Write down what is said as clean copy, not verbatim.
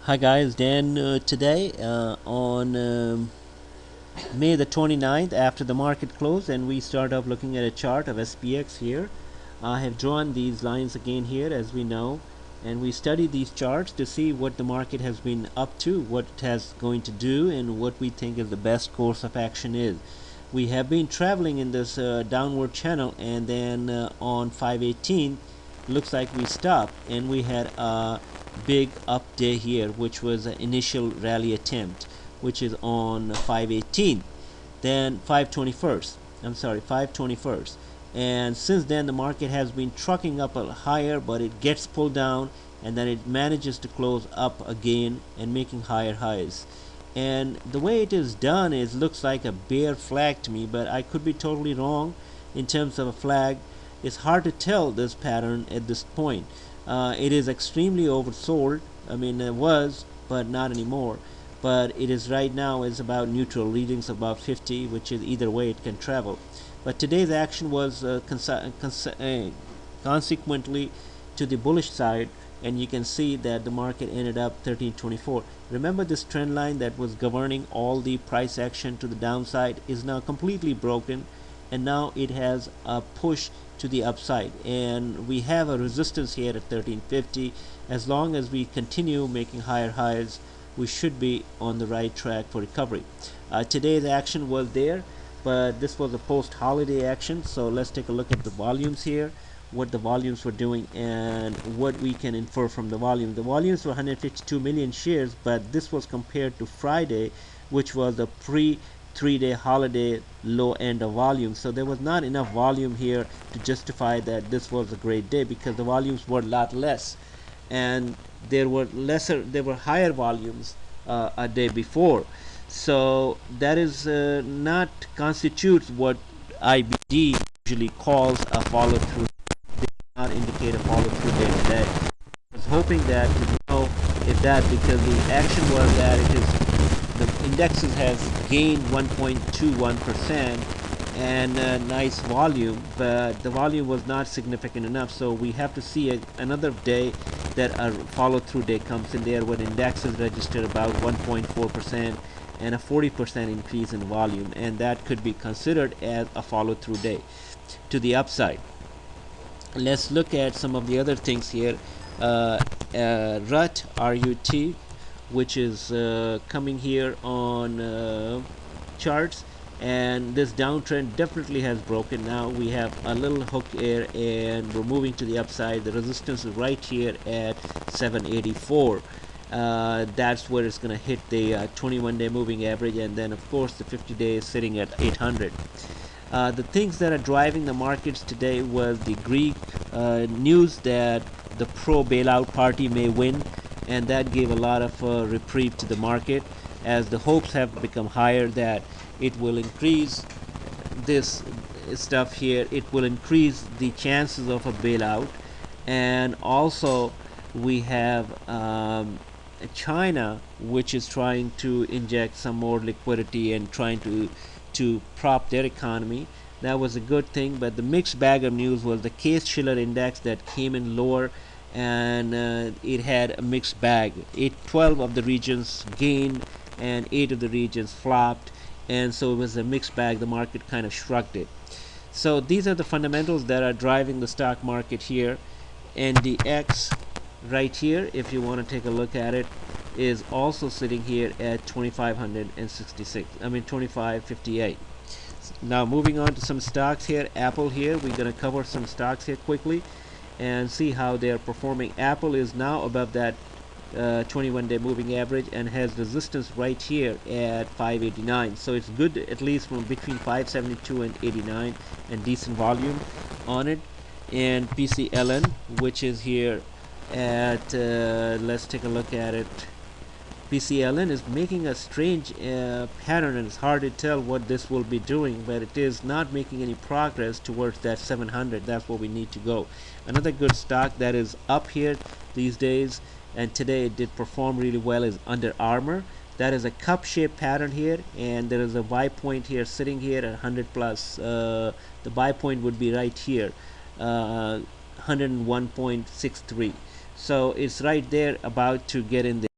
Hi guys, Dan today on May the 29th after the market closed, and we start off looking at a chart of SPX here. I have drawn these lines again here as we know, and we study these charts to see what the market has been up to, what it has going to do, and what we think is the best course of action is. We have been traveling in this downward channel, and then on 518 looks like we stopped and we had a big up day here, which was an initial rally attempt, which is on 518, then 521st, I'm sorry, 521st, and since then the market has been trucking up a higher, but it gets pulled down and then it manages to close up again and making higher highs. And the way it is done is looks like a bear flag to me, but I could be totally wrong in terms of a flag. It's hard to tell this pattern at this point. It is extremely oversold. I mean, it was, but not anymore. But it is right now is about neutral readings about 50, which is either way it can travel. But today's action was consequently to the bullish side, and you can see that the market ended up 1324. Remember, this trend line that was governing all the price action to the downside is now completely broken, and now it has a push to the upside, and we have a resistance here at 1350. As long as we continue making higher highs, we should be on the right track for recovery. Today's action was there, but this was a post-holiday action, so let's take a look at the volumes here, what the volumes were doing and what we can infer from the volume. The volumes were 152 million shares, but this was compared to Friday, which was the pre 3-day holiday low end of volume. So there was not enough volume here to justify that this was a great day, because the volumes were a lot less, and there were higher volumes a day before. So that is not constitutes what IBD usually calls a follow through. Not indicate a follow through day today. I was hoping that to know if that, because the action was that it is the indexes has gained 1.21% and a nice volume, but the volume was not significant enough. So we have to see another day that a follow through day comes in there, when indexes register about 1.4% and a 40% increase in volume, and that could be considered as a follow through day to the upside. Let's look at some of the other things here. RUT, RUT, which is coming here on charts, and this downtrend definitely has broken. Now we have a little hook here and we're moving to the upside. The resistance is right here at 784. That's where it's going to hit the 21-day moving average, and then of course the 50-day is sitting at 800. The things that are driving the markets today was the Greek news that the pro-bailout party may win, and that gave a lot of reprieve to the market, as the hopes have become higher that it will increase this stuff here. It will increase the chances of a bailout, and also we have China, which is trying to inject some more liquidity and trying to prop their economy. That was a good thing, but the mixed bag of news was the Case-Shiller index that came in lower, and it had a mixed bag. 12 of the regions gained and 8 of the regions flopped, and so it was a mixed bag. The market kind of shrugged it. So these are the fundamentals that are driving the stock market here. NDX right here, if you want to take a look at it, is also sitting here at 2566. I mean 2558. Now moving on to some stocks here. Apple here, we're going to cover some stocks here quickly and see how they are performing. Apple is now above that 21-day moving average and has resistance right here at 589. So it's good, at least from between 572 and 89, and decent volume on it. And PCLN, which is here at let's take a look at it. PCLN is making a strange pattern, and it's hard to tell what this will be doing, but it is not making any progress towards that 700. That's where we need to go. Another good stock that is up here these days, and today it did perform really well, is Under Armour. That is a cup shaped pattern here, and there is a buy point here sitting here at 100 plus. The buy point would be right here, 101.63. So it's right there, about to get in there.